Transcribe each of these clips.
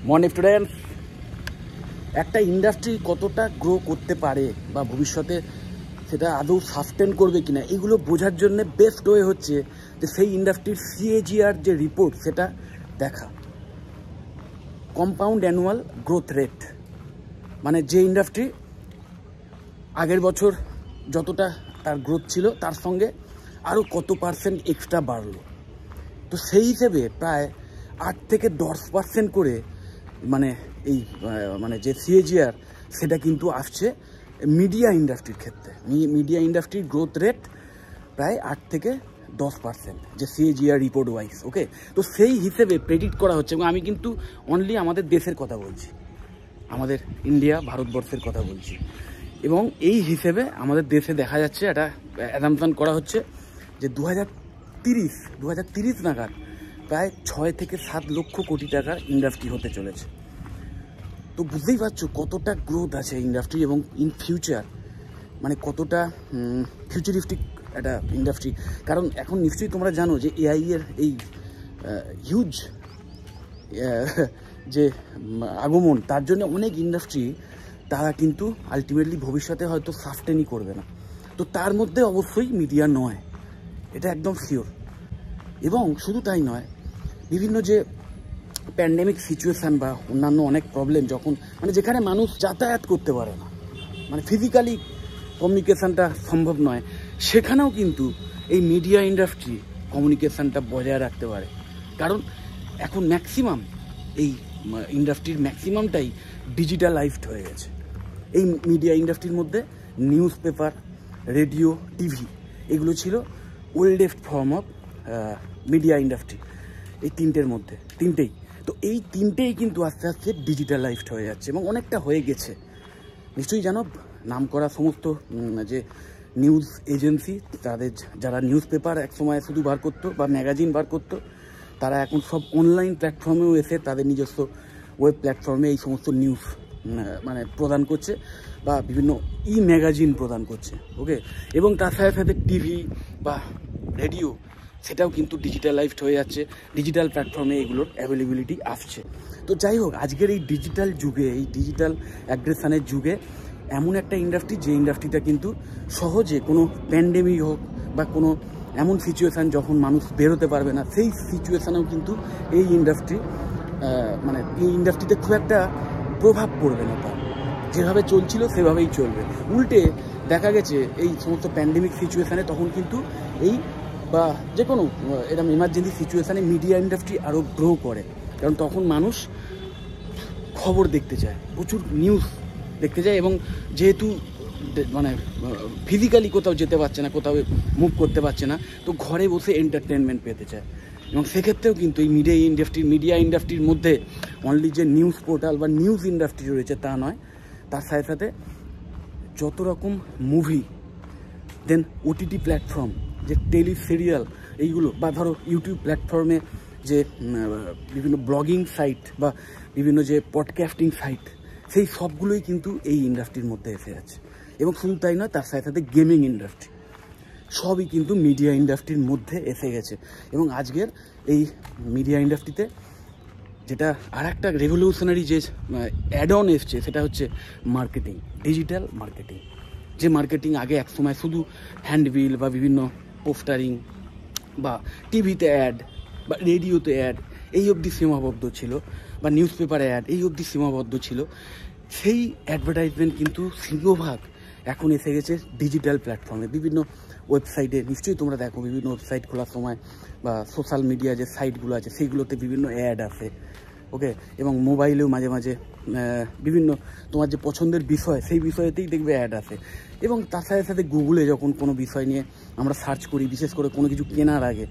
Morning students, একটা industry কতটা grow করতে পারে বা ভবিষ্যতে সেটা আদৌ সাস্টেন করবে কিনা এগুলো বোঝার জন্য বেস্ট ওয়ে হচ্ছে যে সেই ইন্ডাস্ট্রির CAGR যে রিপোর্ট সেটা দেখা। কম্পাউন্ড অ্যানুয়াল গ্রোথ রেট, মানে যে ইন্ডাস্ট্রি আগের বছর যতটা তার গ্রোথ ছিল তার সঙ্গে আরও কত পার্সেন্ট এক্সট্রা বাড়লো। তো সেই হিসেবে প্রায় 8 থেকে 10% করে মানে এই মানে যে CAGR সেটা কিন্তু আসছে মিডিয়া ইন্ডাস্ট্রির ক্ষেত্রে। মিডিয়া ইন্ডাস্ট্রির গ্রোথ রেট প্রায় 8 থেকে 10% যে CAGR রিপোর্ট ওয়াইজ। ওকে, তো সেই হিসেবে প্রেডিক্ট করা হচ্ছে, এবং আমি কিন্তু অনলি আমাদের দেশের কথা বলছি, আমাদের ইন্ডিয়া ভারতবর্ষের কথা বলছি। এবং এই হিসেবে আমাদের দেশে দেখা যাচ্ছে একটা অ্যাজাম্পশন করা হচ্ছে যে 2030 নাগাদ প্রায় 6 থেকে 7 লক্ষ কোটি টাকার ইন্ডাস্ট্রি হতে চলেছে। তো বুঝতেই পারছো কতটা গ্রোথ আছে ইন্ডাস্ট্রি, এবং ইন ফিউচার মানে কতটা ফিউচারিস্টিক একটা ইন্ডাস্ট্রি। কারণ এখন নিশ্চয়ই তোমরা জানো যে AI এর এই হিউজ যে আগমন, তার জন্য অনেক ইন্ডাস্ট্রি তারা কিন্তু আলটিমেটলি ভবিষ্যতে হয়তো সাস্টেনই করবে না। তো তার মধ্যে অবশ্যই মিডিয়া নয়, এটা একদম শিওর। এবং শুধু তাই নয়, বিভিন্ন যে প্যান্ডেমিক সিচুয়েশান বা অন্যান্য অনেক প্রবলেম যখন মানে যেখানে মানুষ যাতায়াত করতে পারে না, মানে ফিজিক্যালি কমিউনিকেশানটা সম্ভব নয়, সেখানেও কিন্তু এই মিডিয়া ইন্ডাস্ট্রি কমিউনিকেশানটা বজায় রাখতে পারে। কারণ এখন ম্যাক্সিমাম এই ইন্ডাস্ট্রির ম্যাক্সিমামটাই ডিজিটালাইজড হয়ে গেছে। এই মিডিয়া ইন্ডাস্ট্রির মধ্যে নিউজ পেপার, রেডিও, টিভি এগুলো ছিল oldest form of media industry. এই তিনটেই তো এই তিনটেই কিন্তু আস্তে আস্তে ডিজিটালাইজড হয়ে যাচ্ছে, এবং অনেকটা হয়ে গেছে। নিশ্চয়ই জানো, নাম করা সমস্ত যে নিউজ এজেন্সি, তাদের যারা নিউজ পেপার একসময় শুধু বার করতো বা ম্যাগাজিন বার করতো, তারা এখন সব অনলাইন প্ল্যাটফর্মেও এসে তাদের নিজস্ব ওয়েব প্ল্যাটফর্মে এই সমস্ত নিউজ মানে প্রদান করছে বা বিভিন্ন ম্যাগাজিন প্রদান করছে। ওকে, এবং তার সাথে সাথে টিভি বা রেডিও সেটাও কিন্তু ডিজিটালাইজড হয়ে যাচ্ছে, ডিজিটাল প্ল্যাটফর্মে এগুলোর অ্যাভেলেবিলিটি আসছে। তো যাই হোক, আজকের এই ডিজিটাল যুগে, এই ডিজিটাল অ্যাগ্রেশনের যুগে এমন একটা ইন্ডাস্ট্রি, যে ইন্ডাস্ট্রিটা কিন্তু সহজে কোনো প্যান্ডেমিক হোক বা কোনো এমন সিচুয়েশান যখন মানুষ বেরোতে পারবে না, সেই সিচুয়েশানেও কিন্তু এই ইন্ডাস্ট্রি মানে এই ইন্ডাস্ট্রিতে খুব একটা প্রভাব পড়বে না, তার যেভাবে চলছিল সেভাবেই চলবে। উল্টে দেখা গেছে এই সমস্ত প্যান্ডেমিক সিচুয়েশানে তখন কিন্তু এই বা যে কোনো এরকম এমার্জেন্সি সিচুয়েশানে মিডিয়া ইন্ডাস্ট্রি আরও গ্রো করে। কারণ তখন মানুষ খবর দেখতে চায়, প্রচুর নিউজ দেখতে চায়, এবং যেহেতু মানে ফিজিক্যালি কোথাও যেতে পারছে না, কোথাও মুভ করতে পারছে না, তো ঘরে বসে এন্টারটেনমেন্ট পেতে চায়। এবং সেক্ষেত্রেও কিন্তু এই মিডিয়া ইন্ডাস্ট্রির মধ্যে অনলি যে নিউজ পোর্টাল বা নিউজ ইন্ডাস্ট্রি রয়েছে তা নয়, তার সাথে সাথে যত রকম মুভি, দেন OTT প্ল্যাটফর্ম, যে টেলি সিরিয়াল এইগুলো, বা ধরো ইউটিউব প্ল্যাটফর্মে যে বিভিন্ন ব্লগিং সাইট বা বিভিন্ন যে পডকাস্টিং সাইট, সেই সবগুলোই কিন্তু এই ইন্ডাস্ট্রির মধ্যে এসে যাচ্ছে। এবং শুধু তাই নয়, তার সাথে সাথে গেমিং ইন্ডাস্ট্রি, সবই কিন্তু মিডিয়া ইন্ডাস্ট্রির মধ্যে এসে গেছে। এবং আজকের এই মিডিয়া ইন্ডাস্ট্রিতে যেটা আর একটা রেভলিউশনারি যে অ্যাড অন এসছে, সেটা হচ্ছে মার্কেটিং, ডিজিটাল মার্কেটিং। যে মার্কেটিং আগে একসময় শুধু হ্যান্ডবিল বা বিভিন্ন পোস্টারিং বা টিভিতে অ্যাড বা রেডিওতে অ্যাড এই অবধি সীমাবদ্ধ ছিল, বা নিউজ পেপারে অ্যাড এই অবধি সীমাবদ্ধ ছিল, সেই অ্যাডভার্টাইজমেন্ট কিন্তু সিংহভাগ এখন এসে গেছে ডিজিটাল প্ল্যাটফর্মে। বিভিন্ন ওয়েবসাইটে নিশ্চয়ই তোমরা দেখো, বিভিন্ন ওয়েবসাইট খোলার সময় বা সোশ্যাল মিডিয়া যে সাইটগুলো আছে সেইগুলোতে বিভিন্ন অ্যাড আসে। ওকে, এবং মোবাইলেও মাঝে মাঝে বিভিন্ন তোমার যে পছন্দের বিষয় সেই বিষয়েতেই দেখবে অ্যাড আসে। এবং তার সাথে সাথে গুগলে যখন কোনো বিষয় নিয়ে আমরা সার্চ করি, বিশেষ করে কোনো কিছু কেনার আগে,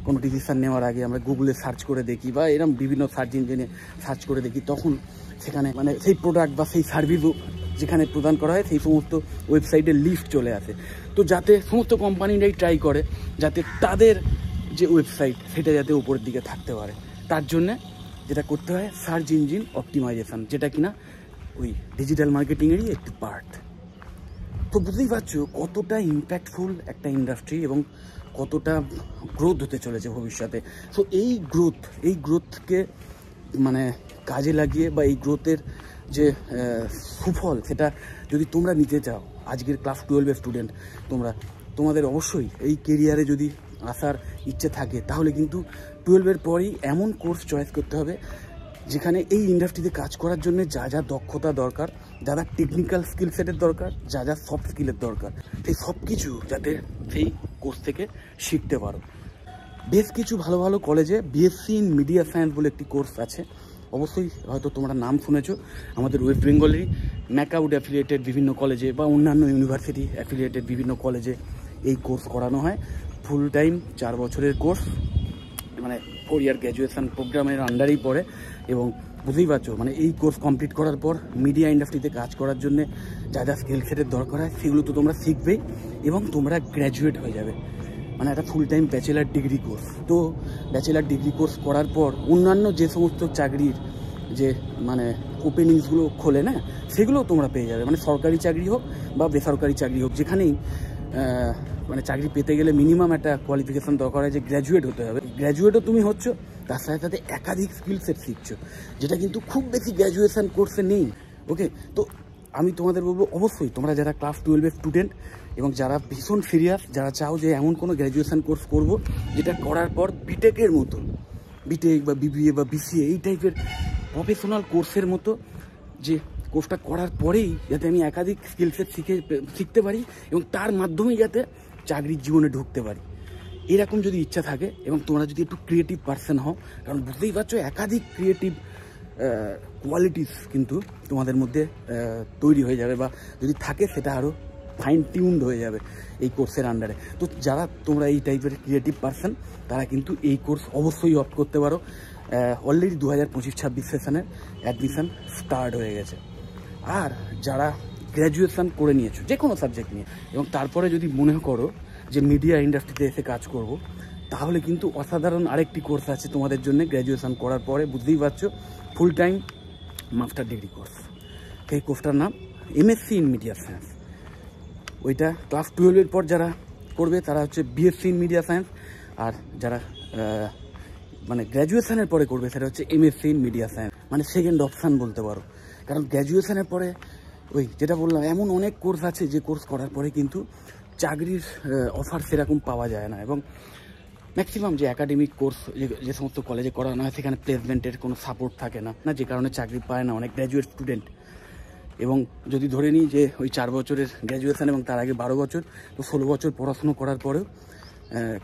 কোনো ডিসিশান নেওয়ার আগে আমরা গুগলে সার্চ করে দেখি বা এরকম বিভিন্ন সার্চ ইঞ্জিনে সার্চ করে দেখি, তখন সেখানে মানে সেই প্রোডাক্ট বা সেই সার্ভিসও যেখানে প্রদান করা হয় সেই সমস্ত ওয়েবসাইটের লিস্ট চলে আসে। তো যাতে সমস্ত কোম্পানিরাই ট্রাই করে যাতে তাদের যে ওয়েবসাইট সেটা যাতে উপরের দিকে থাকতে পারে, তার জন্যে যেটা করতে হয় সার্চ ইঞ্জিন অপটিমাইজেশান, যেটা কিনা ওই ডিজিটাল মার্কেটিংয়েরই একটি পার্ট। তো বুঝতেই পারছো কতটা ইম্প্যাক্টফুল একটা ইন্ডাস্ট্রি এবং কতটা গ্রোথ হতে চলেছে ভবিষ্যতে। সো এই গ্রোথকে মানে কাজে লাগিয়ে বা এই গ্রোথের যে সুফল সেটা যদি তোমরা নিতে চাও, আজকের ক্লাস 12-এর স্টুডেন্ট তোমাদের অবশ্যই এই কেরিয়ারে যদি আসার ইচ্ছে থাকে তাহলে কিন্তু 12-এর পরেই এমন কোর্স চয়েস করতে হবে যেখানে এই ইন্ডাস্ট্রিতে কাজ করার জন্য যা যা দক্ষতা দরকার, যা যা টেকনিক্যাল স্কিল সেটের দরকার, যা যা সফট স্কিলের দরকার, সেই সব কিছু যাতে সেই কোর্স থেকে শিখতে পারো। বেশ কিছু ভালো ভালো কলেজে বিএসসি ইন মিডিয়া সায়েন্স বলে একটি কোর্স আছে, অবশ্যই হয়তো তোমরা নাম শুনেছো। আমাদের ওয়েস্ট বেঙ্গলেরই ম্যাকআউট অ্যাফিলিয়েটেড বিভিন্ন কলেজে বা অন্যান্য ইউনিভার্সিটি অ্যাফিলিয়েটেড বিভিন্ন কলেজে এই কোর্স করানো হয়। ফুল টাইম 4 বছরের কোর্স, মানে 4 ইয়ার গ্র্যাজুয়েশন প্রোগ্রামের আন্ডারেই পড়ে। এবং বুঝতেই পারছো মানে এই কোর্স কমপ্লিট করার পর মিডিয়া ইন্ডাস্ট্রিতে কাজ করার জন্য যা যা স্কিল সেটের দরকার হয় সেগুলো তো তোমরা শিখবেই এবং তোমরা গ্র্যাজুয়েট হয়ে যাবে। মানে একটা full time bachelor degree course. তো ব্যাচেলার ডিগ্রি কোর্স করার পর অন্যান্য যে সমস্ত চাকরির যে মানে ওপেনিংসগুলো খোলে না, সেগুলোও তোমরা পেয়ে যাবে। মানে সরকারি চাকরি হোক বা বেসরকারি চাকরি হোক, যেখানেই মানে চাকরি পেতে গেলে মিনিমাম একটা কোয়ালিফিকেশান দরকার হয় যে গ্র্যাজুয়েট হতে হবে। গ্র্যাজুয়েটও তুমি হচ্ছ, তার সাথে সাথে একাধিক স্কিল সেট শিখছো, যেটা কিন্তু খুব বেশি গ্র্যাজুয়েশন কোর্সে নেই। ওকে, তো আমি তোমাদের বলবো অবশ্যই তোমরা যারা ক্লাস 12-এর স্টুডেন্ট এবং যারা ভীষণ সিরিয়াস, যারা চাও যে এমন কোনো গ্র্যাজুয়েশন কোর্স করবো যেটা করার পর বিটেকের মতো, বিটেক বা বিবিএ বা বিসিএ এই টাইপের প্রফেশনাল কোর্সের মতো, যে কোর্সটা করার পরেই যাতে আমি একাধিক স্কিল সেট শিখতে পারি এবং তার মাধ্যমেই যাতে চাকরির জীবনে ঢুকতে পারি, এরকম যদি ইচ্ছা থাকে এবং তোমরা যদি একটু ক্রিয়েটিভ পার্সন হও, কারণ বুঝতেই পারছো একাধিক ক্রিয়েটিভ কোয়ালিটিস কিন্তু তোমাদের মধ্যে তৈরি হয়ে যাবে, বা যদি থাকে সেটা আরও ফাইন টিউনড হয়ে যাবে এই কোর্সের আন্ডারে। তো যারা তোমরা এই টাইপের ক্রিয়েটিভ পার্সন তারা কিন্তু এই কোর্স অবশ্যই অপ্ট করতে পারো। অলরেডি 2025-26 সেশনের অ্যাডমিশান স্টার্ট হয়ে গেছে। আর যারা গ্র্যাজুয়েশন করে নিয়েছো যে কোনো সাবজেক্ট নিয়ে এবং তারপরে যদি মনে করো যে মিডিয়া ইন্ডাস্ট্রিতে এসে কাজ করব, তাহলে কিন্তু অসাধারণ আরেকটি কোর্স আছে তোমাদের জন্য। গ্র্যাজুয়েশন করার পরে বুঝতেই পারছো full time master degree course. এই কোর্সটার নাম এমএসসি ইন মিডিয়া সায়েন্স। ওইটা ক্লাস 12-এর পর যারা করবে তারা হচ্ছে বিএসসি ইন মিডিয়া সায়েন্স, আর যারা মানে গ্র্যাজুয়েশনের পরে করবে সেটা হচ্ছে এমএসসি ইন মিডিয়া সায়েন্স, মানে সেকেন্ড অপশান বলতে পারো। কারণ গ্র্যাজুয়েশনের পরে ওই যেটা বললাম এমন অনেক কোর্স আছে যে কোর্স করার পরে কিন্তু চাকরির অফার সেরকম পাওয়া যায় না, এবং ম্যাক্সিমাম যে একাডেমিক কোর্স যে সমস্ত কলেজে করানো হয় সেখানে প্লেসমেন্টের কোনো সাপোর্ট থাকে না, যে কারণে চাকরি পায় না অনেক গ্র্যাজুয়েট স্টুডেন্ট। এবং যদি ধরে নিই যে ওই 4 বছরের গ্র্যাজুয়েশন এবং তার আগে 12 বছর, তো 16 বছর পড়াশুনো করার পরেও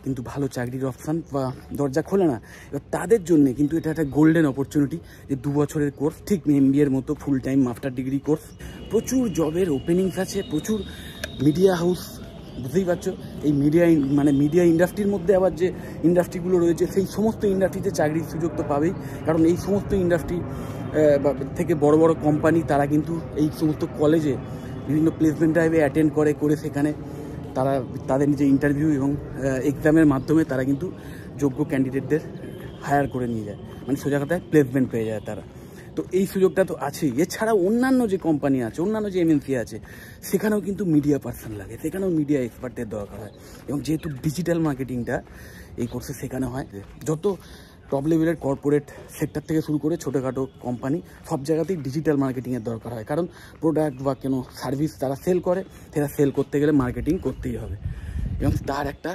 কিন্তু ভালো চাকরির অপশান বা দরজা খোলে না। এবার তাদের জন্যে কিন্তু এটা একটা গোল্ডেন অপরচুনিটি যে 2 বছরের কোর্স, ঠিক এমবিএর মতো full time master degree course. প্রচুর জবের ওপেনিংস আছে, প্রচুর মিডিয়া হাউস, বুঝতেই পারছো এই মিডিয়া ইন্ডাস্ট্রির মধ্যে আবার যে ইন্ডাস্ট্রিগুলো রয়েছে সেই সমস্ত ইন্ডাস্ট্রিতে চাকরির সুযোগ তো পাবেই, কারণ এই সমস্ত ইন্ডাস্ট্রি থেকে বড় বড় কোম্পানি তারা কিন্তু এই সমস্ত কলেজে বিভিন্ন প্লেসমেন্ট ড্রাইভে অ্যাটেন্ড করে সেখানে তারা তাদের নিজে ইন্টারভিউ এবং এক্সামের মাধ্যমে তারা কিন্তু যোগ্য ক্যান্ডিডেটদের হায়ার করে নিয়ে যায়, মানে সোজা কথায় প্লেসমেন্ট পেয়ে যায় তারা। তো এই সুযোগটা তো আছেই। এছাড়া অন্যান্য যে কোম্পানি আছে, অন্যান্য যে এমএনসি আছে, সেখানেও কিন্তু মিডিয়া পার্সন লাগে, সেখানেও মিডিয়া এক্সপার্টের দরকার হয়। এবং যেহেতু ডিজিটাল মার্কেটিংটা এই কোর্সে শেখানো হয়, যত টপ লেভেলের কর্পোরেট সেক্টর থেকে শুরু করে ছোটোখাটো কোম্পানি সব জায়গাতেই ডিজিটাল মার্কেটিংয়ের দরকার হয়, কারণ প্রোডাক্ট বা কোনো সার্ভিস তারা সেল করে, সেটা সেল করতে গেলে মার্কেটিং করতেই হবে, এবং তার একটা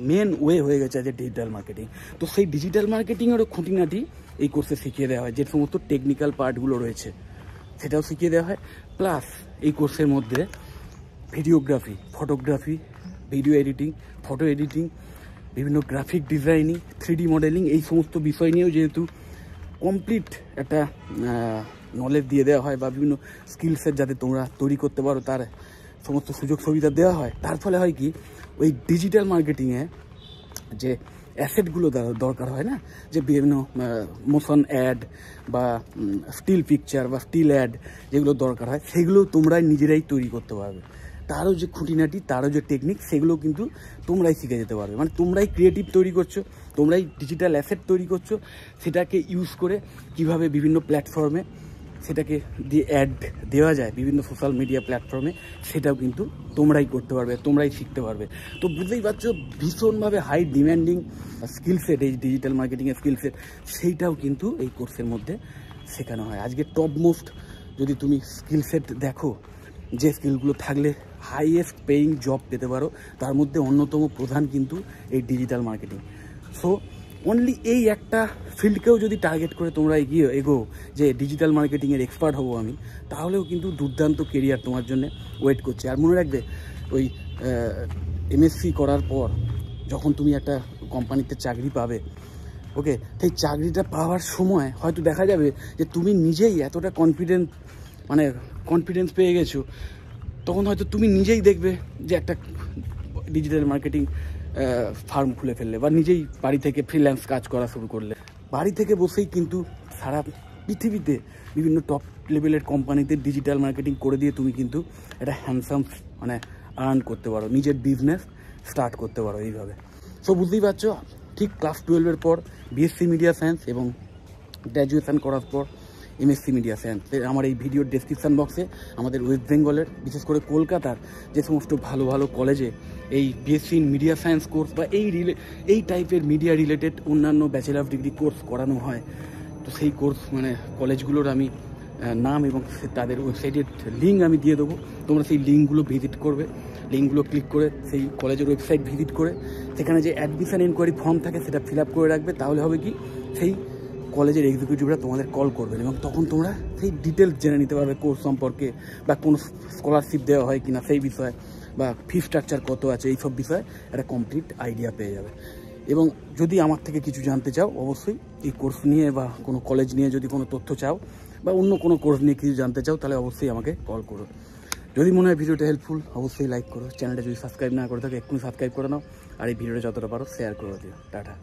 মেন ওয়ে হয়ে গেছে যে ডিজিটাল মার্কেটিং। তো সেই ডিজিটাল মার্কেটিংয়েরও খুঁটিনাটি এই কোর্সে শিখিয়ে দেওয়া হয়, যে সমস্ত টেকনিক্যাল পার্টগুলো রয়েছে সেটাও শিখিয়ে দেওয়া হয়। প্লাস এই কোর্সের মধ্যে videography, photography, video editing, photo editing, বিভিন্ন গ্রাফিক ডিজাইনিং, 3D মডেলিং, এই সমস্ত বিষয় নিয়েও যেহেতু কমপ্লিট একটা নলেজ দিয়ে দেওয়া হয়, বা বিভিন্ন স্কিলসের যাতে তোমরা তৈরি করতে পারো তার সমস্ত সুযোগ সুবিধা দেওয়া হয়। তার ফলে হয় কি, ওই ডিজিটাল মার্কেটিংয়ে যে অ্যাসেটগুলো দরকার হয় না, যে বিভিন্ন মোশন অ্যাড বা স্টিল পিকচার বা স্টিল অ্যাড যেগুলো দরকার হয়, সেগুলো তোমরাই নিজেরাই তৈরি করতে পারবে। তারও যে খুঁটিনাটি, তারও যে টেকনিক, সেগুলো কিন্তু তোমরাই শিখে যেতে পারবে। মানে তোমরাই ক্রিয়েটিভ তৈরি করছো, তোমরাই ডিজিটাল অ্যাসেট তৈরি করছো, সেটাকে ইউজ করে কিভাবে বিভিন্ন প্ল্যাটফর্মে সেটাকে দিয়ে অ্যাড দেওয়া যায় বিভিন্ন সোশ্যাল মিডিয়া প্ল্যাটফর্মে, সেটাও কিন্তু তোমরাই করতে পারবে, তোমরাই শিখতে পারবে। তো বুঝতেই পারছো ভীষণভাবে হাই ডিম্যান্ডিং স্কিল সেট এই ডিজিটাল মার্কেটিংয়ের স্কিল সেট, সেইটাও কিন্তু এই কোর্সের মধ্যে শেখানো হয়। আজকে টপ মোস্ট যদি তুমি স্কিল সেট দেখো, যে স্কিলগুলো থাকলে হাইয়েস্ট পেইং জব পেতে পারো, তার মধ্যে অন্যতম প্রধান কিন্তু এই ডিজিটাল মার্কেটিং। সো অনলি এই একটা ফিল্ডকেও যদি টার্গেট করে তোমরা এগো যে ডিজিটাল মার্কেটিংয়ের এক্সপার্ট হবো আমি, তাহলেও কিন্তু দুর্দান্ত কেরিয়ার তোমার জন্য ওয়েট করছে। আর মনে রাখবে ওই এমএসসি করার পর যখন তুমি একটা কোম্পানিতে চাকরি পাবে, ওকে, সেই চাকরিটা পাওয়ার সময় হয়তো দেখা যাবে যে তুমি নিজেই এতটা কনফিডেন্স পেয়ে গেছো, তখন হয়তো তুমি নিজেই দেখবে যে একটা ডিজিটাল মার্কেটিং ফার্ম খুলে ফেললে, বা নিজেই বাড়ি থেকে ফ্রিল্যান্স কাজ করা শুরু করলে। বাড়ি থেকে বসেই কিন্তু সারা পৃথিবীতে বিভিন্ন টপ লেভেলের কোম্পানিতে ডিজিটাল মার্কেটিং করে দিয়ে তুমি কিন্তু একটা হ্যান্ডসাম আর্ন করতে পারো, নিজের বিজনেস স্টার্ট করতে পারো এইভাবে। সো বুঝতেই পারছো, ঠিক ক্লাস 12-এর পর বিএসসি মিডিয়া সায়েন্স এবং গ্র্যাজুয়েশান করার পর এমএসসি মিডিয়া সায়েন্স। আমার এই ভিডিওর ডেসক্রিপশান বক্সে আমাদের ওয়েস্ট বেঙ্গলের, বিশেষ করে কলকাতার যে সমস্ত ভালো ভালো কলেজে এই BSc in media science course বা এই টাইপের মিডিয়া রিলেটেড অন্যান্য ব্যাচেলার ডিগ্রি কোর্স করানো হয়, তো সেই কোর্স কলেজগুলোর আমি নাম এবং তাদের ওয়েবসাইটের লিঙ্ক আমি দিয়ে দেবো। তোমরা সেই লিঙ্কগুলো ভিজিট করবে, লিঙ্কগুলো ক্লিক করে সেই কলেজের ওয়েবসাইট ভিজিট করে সেখানে যে অ্যাডমিশান এনকোয়ারি ফর্ম থাকে সেটা ফিল আপ করে রাখবে। তাহলে হবে কি, সেই কলেজের এক্সিকিউটিভরা তোমাদের কল করবেন এবং তখন তোমরা সেই ডিটেলস জেনে নিতে পারবে কোর্স সম্পর্কে, বা কোনো স্কলারশিপ দেওয়া হয় কিনা সেই বিষয়ে, বা ফি স্ট্রাকচার কত আছে, এইসব বিষয়ে একটা কমপ্লিট আইডিয়া পেয়ে যাবে। এবং যদি আমার থেকে কিছু জানতে চাও, অবশ্যই এই কোর্স নিয়ে বা কোনো কলেজ নিয়ে যদি কোনো তথ্য চাও, বা অন্য কোনো কোর্স নিয়ে কিছু জানতে চাও, তাহলে অবশ্যই আমাকে কল করো। যদি মনে হয় ভিডিওটা হেল্পফুল, অবশ্যই লাইক করো। চ্যানেলটা যদি সাবস্ক্রাইব না করে থাকো এক্ষুনি সাবস্ক্রাইব করে নাও, আর এই ভিডিওটা যতটা পারো শেয়ার করে দিও। টাটা।